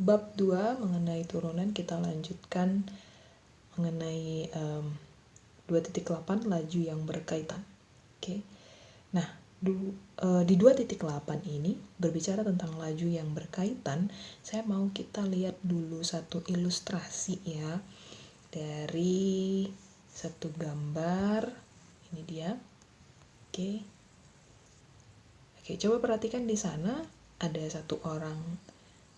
bab 2 mengenai turunan kita lanjutkan mengenai 2.8 laju yang berkaitan. Oke. Nah, di 2.8 ini berbicara tentang laju yang berkaitan. Saya mau kita lihat dulu satu ilustrasi ya dari satu gambar. Ini dia. Oke. Oke, coba perhatikan di sana ada satu orang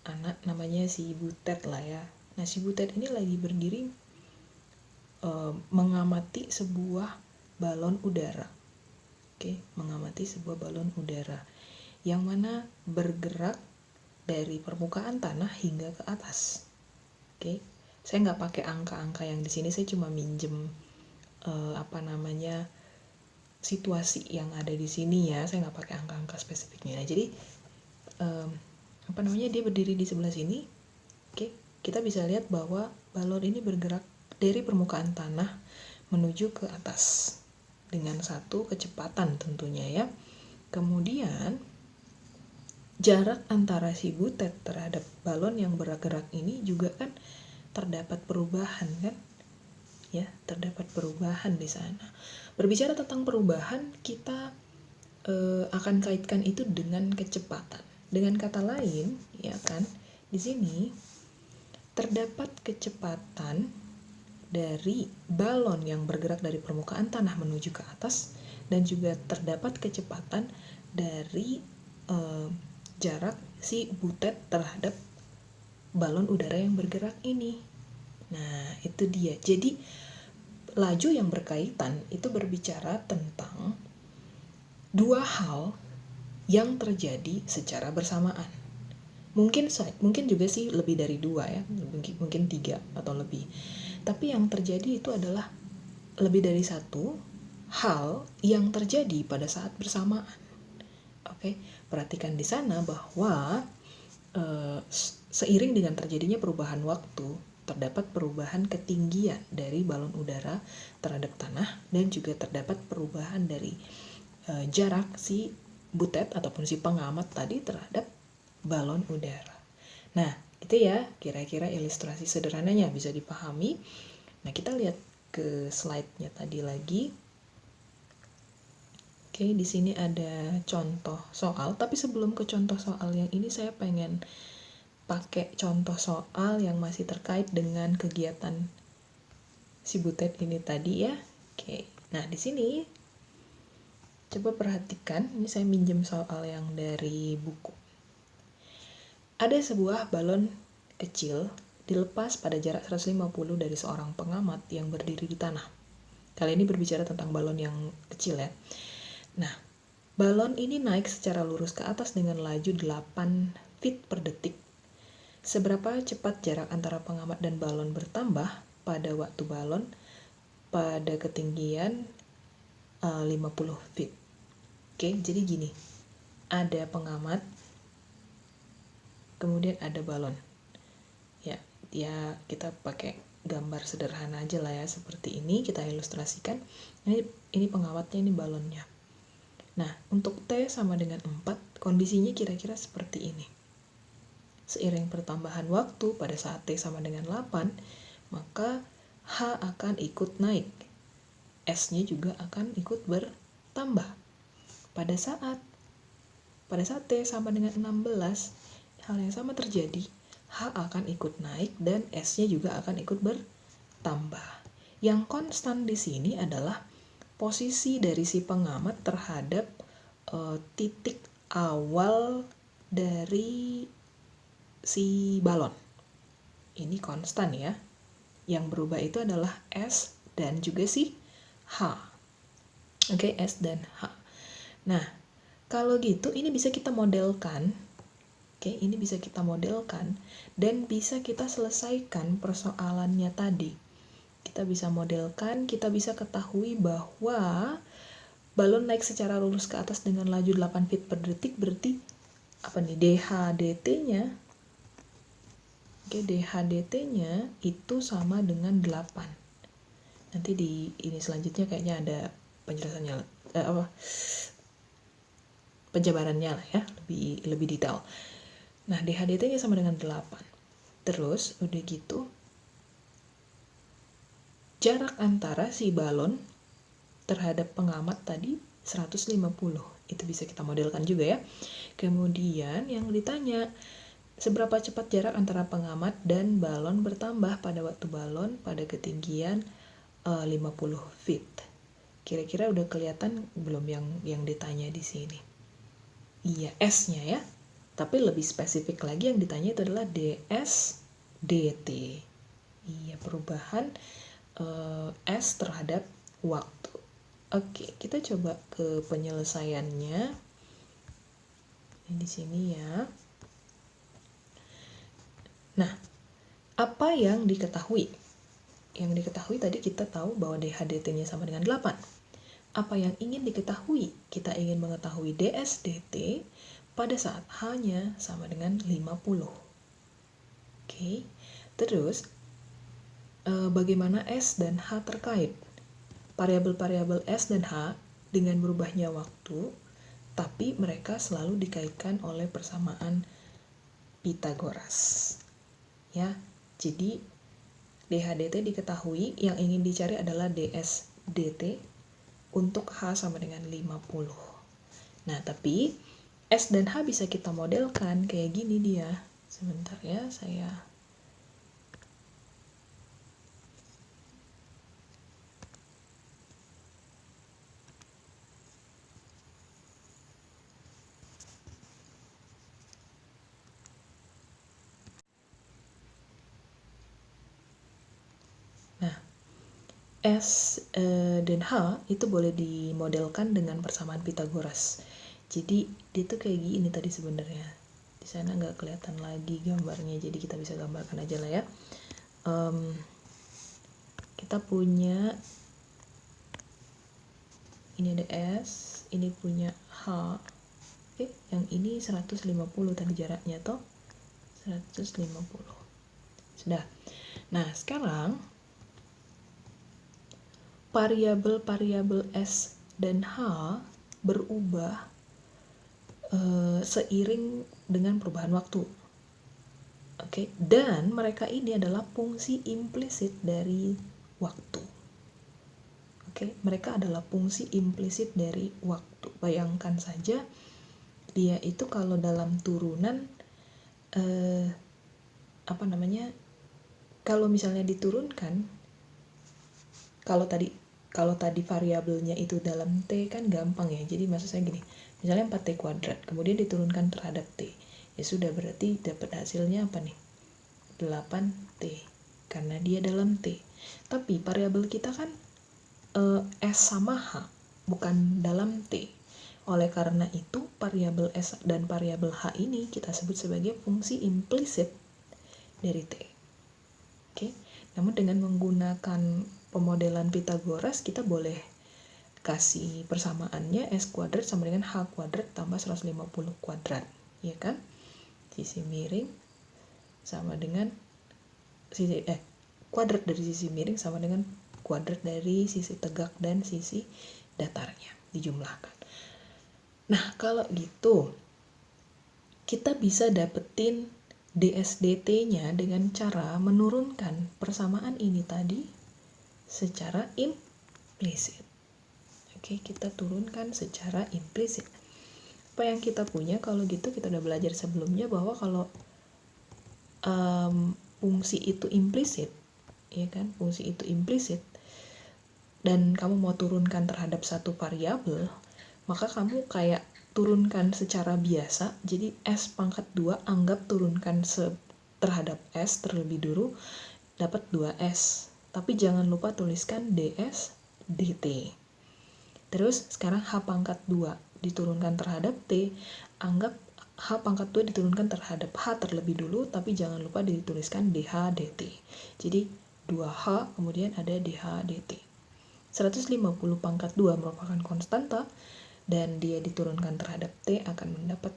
anak namanya si Butet lah ya. Nah, si Butet ini lagi berdiri mengamati sebuah balon udara. Oke, mengamati sebuah balon udara yang mana bergerak dari permukaan tanah hingga ke atas. Oke, saya nggak pakai angka-angka yang di sini, saya cuma minjem situasi yang ada di sini ya. Saya nggak pakai angka-angka spesifiknya. Nah, jadi dia berdiri di sebelah sini. Oke, kita bisa lihat bahwa balon ini bergerak dari permukaan tanah menuju ke atas dengan satu kecepatan tentunya ya. Kemudian jarak antara si Butet terhadap balon yang bergerak ini juga kan terdapat perubahan kan? Ya, terdapat perubahan di sana. Berbicara tentang perubahan, kita akan kaitkan itu dengan kecepatan. Dengan kata lain, ya kan, di sini terdapat kecepatan dari balon yang bergerak dari permukaan tanah menuju ke atas, dan juga terdapat kecepatan dari jarak si Butet terhadap balon udara yang bergerak ini. Nah, itu dia. Jadi, laju yang berkaitan itu berbicara tentang dua hal yang terjadi secara bersamaan. Mungkin juga sih lebih dari dua ya, mungkin 3 atau lebih. Tapi yang terjadi itu adalah lebih dari satu hal yang terjadi pada saat bersamaan. Oke, perhatikan di sana bahwa seiring dengan terjadinya perubahan waktu, terdapat perubahan ketinggian dari balon udara terhadap tanah, dan juga terdapat perubahan dari jarak si Butet ataupun si pengamat tadi terhadap balon udara. Nah, itu ya kira-kira ilustrasi sederhananya bisa dipahami. Nah, kita lihat ke slide-nya tadi lagi. Oke, di sini ada contoh soal, tapi sebelum ke contoh soal yang ini saya pengen pakai contoh soal yang masih terkait dengan kegiatan si Butet ini tadi ya. Oke. Nah, di sini coba perhatikan, ini saya minjem soal yang dari buku. Ada sebuah balon kecil dilepas pada jarak 150 dari seorang pengamat yang berdiri di tanah. Kali ini berbicara tentang balon yang kecil ya. Nah, balon ini naik secara lurus ke atas dengan laju 8 feet per detik. Seberapa cepat jarak antara pengamat dan balon bertambah pada waktu balon pada ketinggian 50 feet. Oke, jadi gini. Ada pengamat, kemudian ada balon. Ya kita pakai gambar sederhana aja lah ya, seperti ini kita ilustrasikan. Ini pengamatnya, ini balonnya. Nah, untuk T sama dengan 4, kondisinya kira-kira seperti ini. Seiring pertambahan waktu pada saat T sama dengan 8, maka H akan ikut naik. S-nya juga akan ikut bertambah. Pada saat T sama dengan 16, hal yang sama terjadi. H akan ikut naik dan S-nya juga akan ikut bertambah. Yang konstan di sini adalah posisi dari si pengamat terhadap titik awal dari si balon. Ini konstan ya. Yang berubah itu adalah S dan juga si H. Oke, S dan H. Nah, kalau gitu ini bisa kita modelkan. Oke, ini bisa kita modelkan dan bisa kita selesaikan persoalannya tadi. Kita bisa modelkan, kita bisa ketahui bahwa balon naik secara lurus ke atas dengan laju 8 feet per detik, berarti apa nih? DH/dt-nya. Oke, DH/dt-nya itu sama dengan 8. Nanti di ini selanjutnya kayaknya ada penjelasannya penjabarannya lah ya, lebih detail. Nah, DH/dt-nya sama dengan 8. Terus udah gitu, jarak antara si balon terhadap pengamat tadi 150. Itu bisa kita modelkan juga ya. Kemudian yang ditanya, seberapa cepat jarak antara pengamat dan balon bertambah pada waktu balon pada ketinggian 50 feet. Kira-kira udah kelihatan belum yang ditanya di sini? Iya, S-nya ya. Tapi lebih spesifik lagi yang ditanya itu adalah ds dt. Iya, perubahan S terhadap waktu. Oke, kita coba ke penyelesaiannya. Ini di sini ya. Nah, apa yang diketahui? Yang diketahui tadi kita tahu bahwa dH/dt-nya sama dengan 8. Apa yang ingin diketahui? Kita ingin mengetahui ds dt pada saat H-nya sama dengan 50. Oke. Terus bagaimana S dan H terkait? Variabel-variabel S dan H dengan berubahnya waktu, tapi mereka selalu dikaitkan oleh persamaan Pythagoras. Ya, jadi dH/dt diketahui, yang ingin dicari adalah ds dt untuk H sama dengan 50. Nah, tapi S dan H bisa kita modelkan kayak gini dia. Sebentar ya, saya S dan H itu boleh dimodelkan dengan persamaan Pythagoras. Jadi dia tuh kayak gini tadi sebenarnya. Di sana nggak kelihatan lagi gambarnya, jadi kita bisa gambarkan aja lah ya. Kita punya ini ada S, ini punya H. Oke, yang ini 150 tadi jaraknya toh. 150. Sudah. Nah, sekarang variabel-variabel S dan H berubah seiring dengan perubahan waktu. Oke, dan mereka ini adalah fungsi implisit dari waktu. Oke, mereka adalah fungsi implisit dari waktu. Bayangkan saja dia itu kalau dalam turunan kalau misalnya diturunkan, kalau tadi variabelnya itu dalam T kan gampang ya. Jadi maksud saya gini, misalnya 4T kuadrat, kemudian diturunkan terhadap T. Ya sudah, berarti dapat hasilnya apa nih? 8T, karena dia dalam T. Tapi variabel kita kan S sama H, bukan dalam T. Oleh karena itu, variabel S dan variabel H ini kita sebut sebagai fungsi implisit dari T. Oke. Namun dengan menggunakan pemodelan Pythagoras, kita boleh kasih persamaannya S kuadrat sama dengan H kuadrat tambah 150 kuadrat, ya kan? Sisi miring sama dengan kuadrat dari sisi miring sama dengan kuadrat dari sisi tegak dan sisi datarnya dijumlahkan. Nah, kalau gitu kita bisa dapetin ds dt-nya dengan cara menurunkan persamaan ini tadi secara implisit. Oke, kita turunkan secara implisit. Apa yang kita punya kalau gitu, kita udah belajar sebelumnya bahwa kalau fungsi itu implisit, ya kan? Fungsi itu implisit dan kamu mau turunkan terhadap satu variabel, maka kamu kayak turunkan secara biasa. Jadi S pangkat 2 anggap turunkan terhadap S terlebih dulu, dapat 2S. Tapi jangan lupa tuliskan ds dt. Terus sekarang H pangkat 2 diturunkan terhadap T, anggap H pangkat 2 diturunkan terhadap H terlebih dulu, tapi jangan lupa dituliskan dH dt. Jadi 2H kemudian ada dH dt. 150 pangkat 2 merupakan konstanta, dan dia diturunkan terhadap T akan mendapat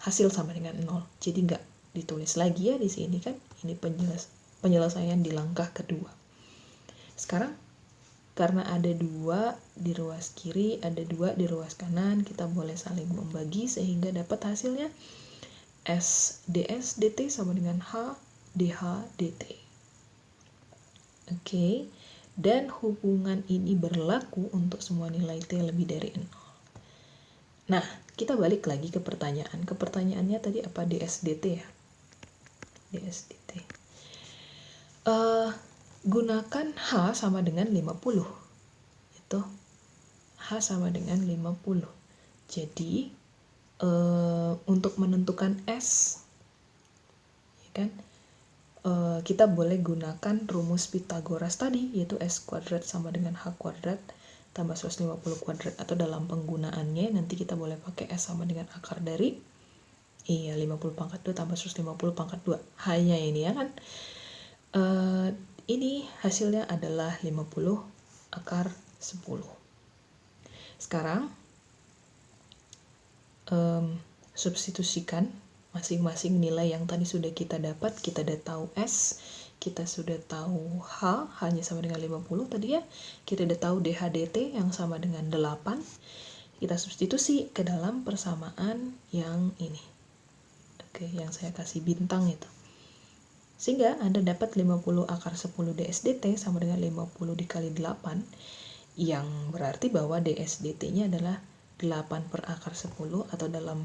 hasil sama dengan 0. Jadi nggak ditulis lagi ya di sini kan. Ini penyelesaian di langkah kedua. Sekarang karena ada 2 di ruas kiri, ada 2 di ruas kanan, kita boleh saling membagi sehingga dapat hasilnya S ds dt sama dengan H dH dt. Oke. Dan hubungan ini berlaku untuk semua nilai T lebih dari 0. Nah, kita balik lagi ke pertanyaan. Pertanyaannya tadi apa? ds dt ya? ds dt. Gunakan H sama dengan 50. Itu H sama dengan 50. Jadi untuk menentukan S, ya kan, kita boleh gunakan rumus Pythagoras tadi, yaitu S kuadrat sama dengan H kuadrat tambah 150 kuadrat, atau dalam penggunaannya nanti kita boleh pakai S sama dengan akar dari 50 pangkat 2 tambah 150 pangkat 2. Hanya ini ya kan. Ini hasilnya adalah 50 akar 10. Sekarang substitusikan masing-masing nilai yang tadi sudah kita dapat. Kita udah tahu S, kita sudah tahu H, H-nya sama dengan 50 tadi ya. Kita udah tahu dH dt yang sama dengan 8. Kita substitusi ke dalam persamaan yang ini. Oke, yang saya kasih bintang itu. Sehingga Anda dapat 50 akar 10 ds dt sama dengan 50 dikali 8, yang berarti bahwa ds dt-nya adalah 8 per akar 10, atau dalam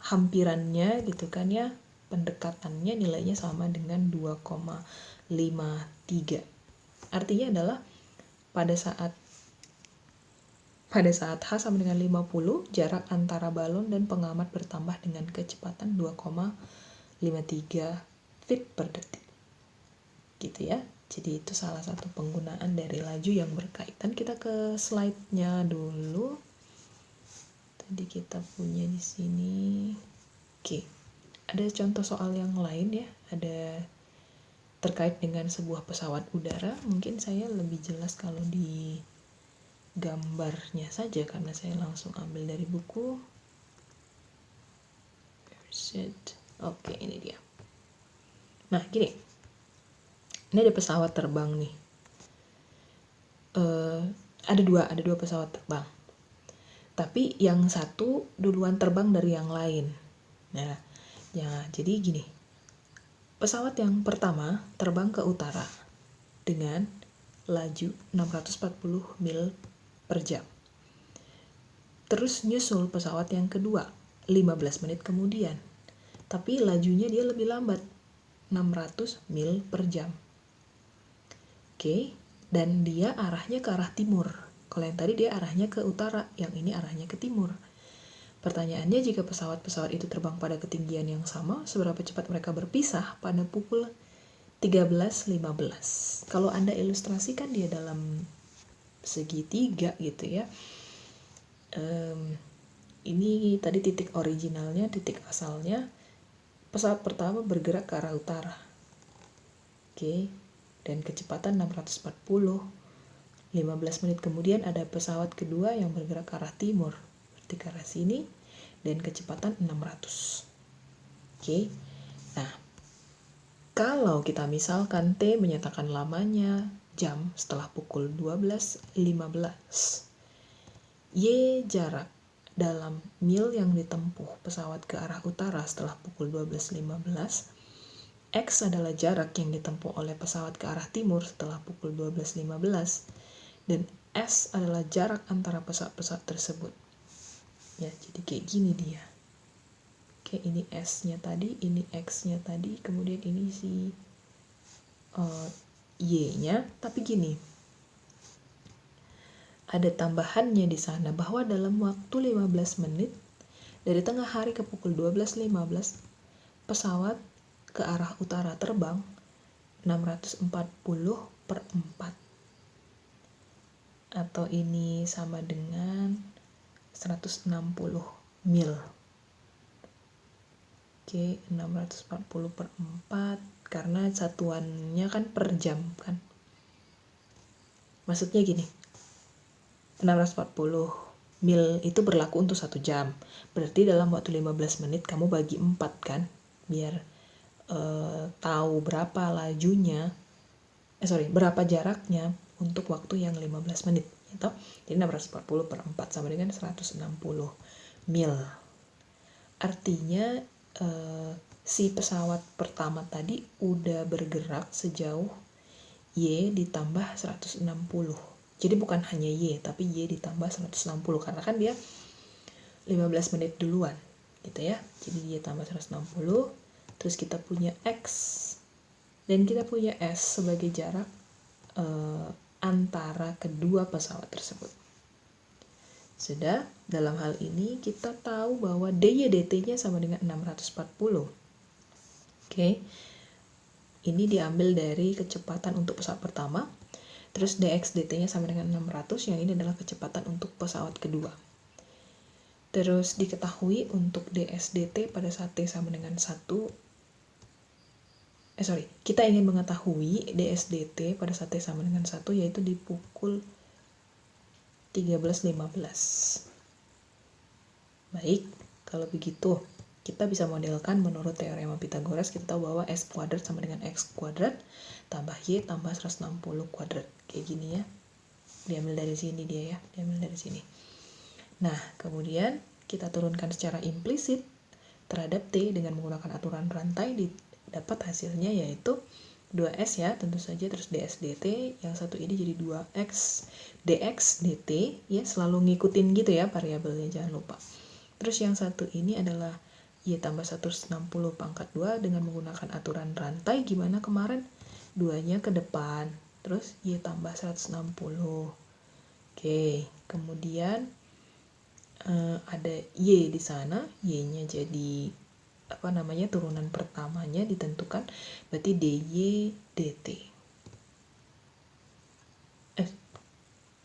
hampirannya gitu kan ya, pendekatannya nilainya sama dengan 2,53. Artinya adalah pada saat H sama dengan 50, jarak antara balon dan pengamat bertambah dengan kecepatan 2,53 feet per detik. Gitu ya. Jadi itu salah satu penggunaan dari laju yang berkaitan. Kita ke slide-nya dulu. Tadi kita punya di sini. Oke. Ada contoh soal yang lain ya. Ada terkait dengan sebuah pesawat udara. Mungkin saya lebih jelas kalau di gambarnya saja karena saya langsung ambil dari buku. Oke, ini dia. Nah, gini. Ini ada pesawat terbang nih. Ada dua pesawat terbang. Tapi yang satu duluan terbang dari yang lain. Nah, ya, jadi gini. Pesawat yang pertama terbang ke utara dengan laju 640 mil per jam. Terus nyusul pesawat yang kedua 15 menit kemudian. Tapi lajunya dia lebih lambat, 600 mil per jam. Oke, dan dia arahnya ke arah timur. Kalau yang tadi dia arahnya ke utara, yang ini arahnya ke timur. Pertanyaannya, jika pesawat-pesawat itu terbang pada ketinggian yang sama, seberapa cepat mereka berpisah pada pukul 13.15. Kalau Anda ilustrasikan dia dalam segitiga gitu ya. Ini tadi titik originalnya, titik asalnya. Pesawat pertama bergerak ke arah utara. Oke. Dan kecepatan 640. 15 menit kemudian ada pesawat kedua yang bergerak ke arah timur, berarti ke arah sini, dan kecepatan 600. Oke. Nah, kalau kita misalkan T menyatakan lamanya jam setelah pukul 12.15, Y jarak dalam mil yang ditempuh pesawat ke arah utara setelah pukul 12.15, X adalah jarak yang ditempuh oleh pesawat ke arah timur setelah pukul 12.15, dan S adalah jarak antara pesawat-pesawat tersebut. Ya, jadi kayak gini dia. Oke, ini S-nya tadi, ini X-nya tadi, kemudian ini si Y-nya, tapi gini. Ada tambahannya di sana bahwa dalam waktu 15 menit dari tengah hari ke pukul 12.15, pesawat ke arah utara terbang 640 per 4, atau ini sama dengan 160 mil. Oke, 640 per 4 karena satuannya kan per jam kan. Maksudnya gini, 640 mil itu berlaku untuk 1 jam. Berarti dalam waktu 15 menit kamu bagi 4 kan, biar tahu berapa lajunya, berapa jaraknya untuk waktu yang 15 menit gitu. Jadi 640 per 4 sama dengan 160 mil. Artinya si pesawat pertama tadi udah bergerak sejauh Y ditambah 160. Jadi bukan hanya Y, tapi Y ditambah 160 karena kan dia 15 menit duluan gitu ya. Jadi dia tambah 160, terus kita punya X dan kita punya S sebagai jarak antara kedua pesawat tersebut. Sudah, dalam hal ini kita tahu bahwa DY/DT-nya sama dengan 640. Oke. Ini diambil dari kecepatan untuk pesawat pertama. Terus dx/dt-nya sama dengan 600, yang ini adalah kecepatan untuk pesawat kedua. Terus diketahui untuk ds/dt pada saat t sama dengan 1. Kita ingin mengetahui ds/dt pada saat t sama dengan 1, yaitu di pukul 13.15. Baik, kalau begitu kita bisa modelkan menurut teorema Pythagoras. Kita tahu bahwa s kuadrat sama dengan x kuadrat tambah y tambah 160 kuadrat. Kayak gini ya. Diambil dari sini dia ya, diambil dari sini. Nah, kemudian kita turunkan secara implisit terhadap t dengan menggunakan aturan rantai, dapat hasilnya yaitu 2s ya, tentu saja, terus ds/dt, yang satu ini jadi 2x dx/dt ya, selalu ngikutin gitu ya variabelnya, jangan lupa. Terus yang satu ini adalah y tambah 160 pangkat 2 dengan menggunakan aturan rantai. Gimana kemarin? 2-nya ke depan, terus y tambah 160. Oke, kemudian ada y di sana, y-nya jadi turunan pertamanya ditentukan, berarti dy dt.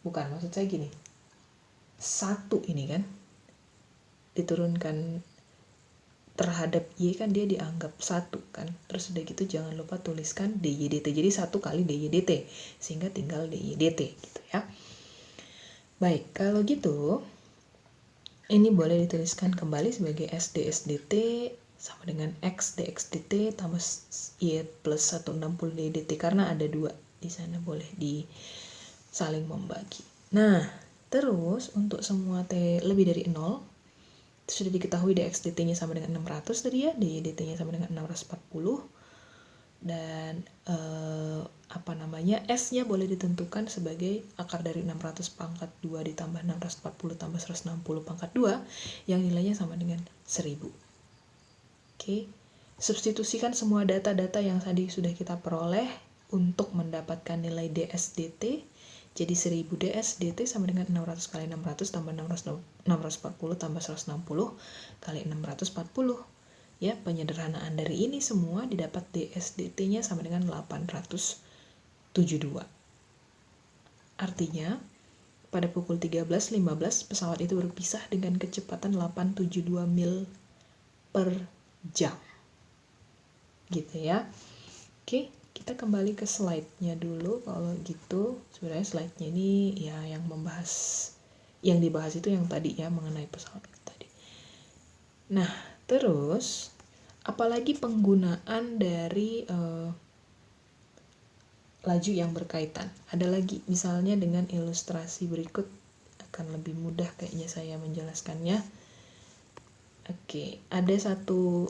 Bukan, maksud saya gini, 1 ini kan diturunkan terhadap y kan dia dianggap 1 kan, terus udah gitu jangan lupa tuliskan dy dt, jadi 1 kali dy dt, sehingga tinggal dy dt gitu ya. Baik, kalau gitu ini boleh dituliskan kembali sebagai s ds dt sama dengan x dx dt tambah y plus 160 dy dt, karena ada 2 di sana, boleh saling membagi. Nah, terus untuk semua t lebih dari 0 sudah diketahui dx dt-nya sama dengan 600 tadi ya, dy dt-nya sama dengan 640, dan s-nya boleh ditentukan sebagai akar dari 600 pangkat 2 ditambah 640 tambah 160 pangkat 2 yang nilainya sama dengan 1000. Oke, substitusikan semua data-data yang tadi sudah kita peroleh untuk mendapatkan nilai ds dt. Jadi 1000 ds dt sama dengan 600 kali 600 tambah 640 tambah 160 kali 640. Ya, penyederhanaan dari ini semua didapat ds dt-nya sama dengan 872. Artinya, pada pukul 13.15 pesawat itu berpisah dengan kecepatan 872 mil per jam. Gitu ya. Oke, kita kembali ke slide-nya dulu. Kalau gitu, sebenarnya slide-nya ini ya yang dibahas itu yang tadi ya, mengenai pesawat tadi. Nah, terus apalagi penggunaan dari laju yang berkaitan. Ada lagi, misalnya dengan ilustrasi berikut akan lebih mudah kayaknya saya menjelaskannya. Oke, ada satu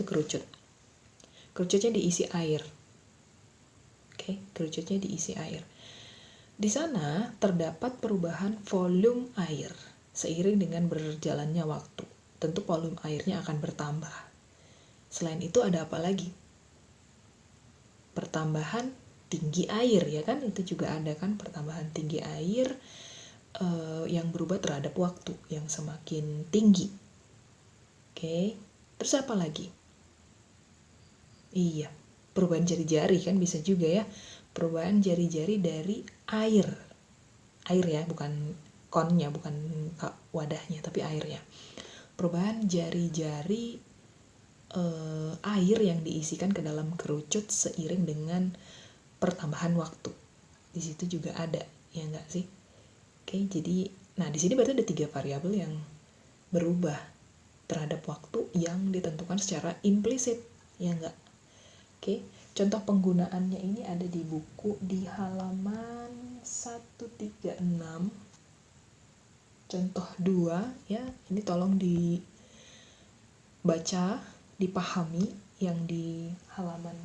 kerucut. Kerucutnya diisi air. Oke, kerucutnya diisi air. Di sana terdapat perubahan volume air seiring dengan berjalannya waktu. Tentu volume airnya akan bertambah. Selain itu ada apa lagi? Pertambahan tinggi air ya kan, itu juga ada kan, pertambahan tinggi air yang berubah terhadap waktu yang semakin tinggi. Oke, terus apa lagi? Iya, perubahan jari-jari kan bisa juga ya, perubahan jari-jari dari air ya, bukan konnya, bukan wadahnya, tapi airnya. Perubahan jari-jari air yang diisikan ke dalam kerucut seiring dengan pertambahan waktu. Di situ juga ada, ya enggak sih? Oke, jadi di sini berarti ada 3 variabel yang berubah terhadap waktu yang ditentukan secara implisit, ya enggak? Oke, contoh penggunaannya ini ada di buku di halaman 136. Contoh 2 ya, ini tolong baca, dipahami yang di halaman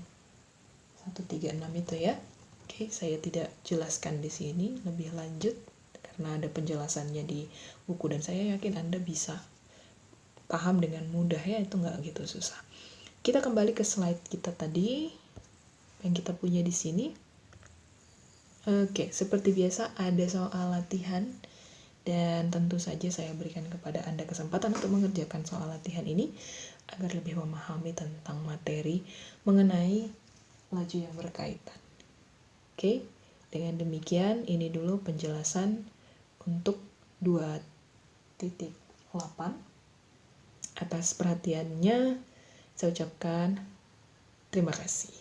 136 itu ya. Oke, saya tidak jelaskan di sini lebih lanjut karena ada penjelasannya di buku dan saya yakin Anda bisa paham dengan mudah ya, itu nggak gitu susah. Kita kembali ke slide kita tadi yang kita punya di sini. Oke, seperti biasa ada soal latihan dan tentu saja saya berikan kepada Anda kesempatan untuk mengerjakan soal latihan ini agar lebih memahami tentang materi mengenai laju yang berkaitan. Oke, dengan demikian ini dulu penjelasan untuk 2.8. Atas perhatiannya saya ucapkan terima kasih.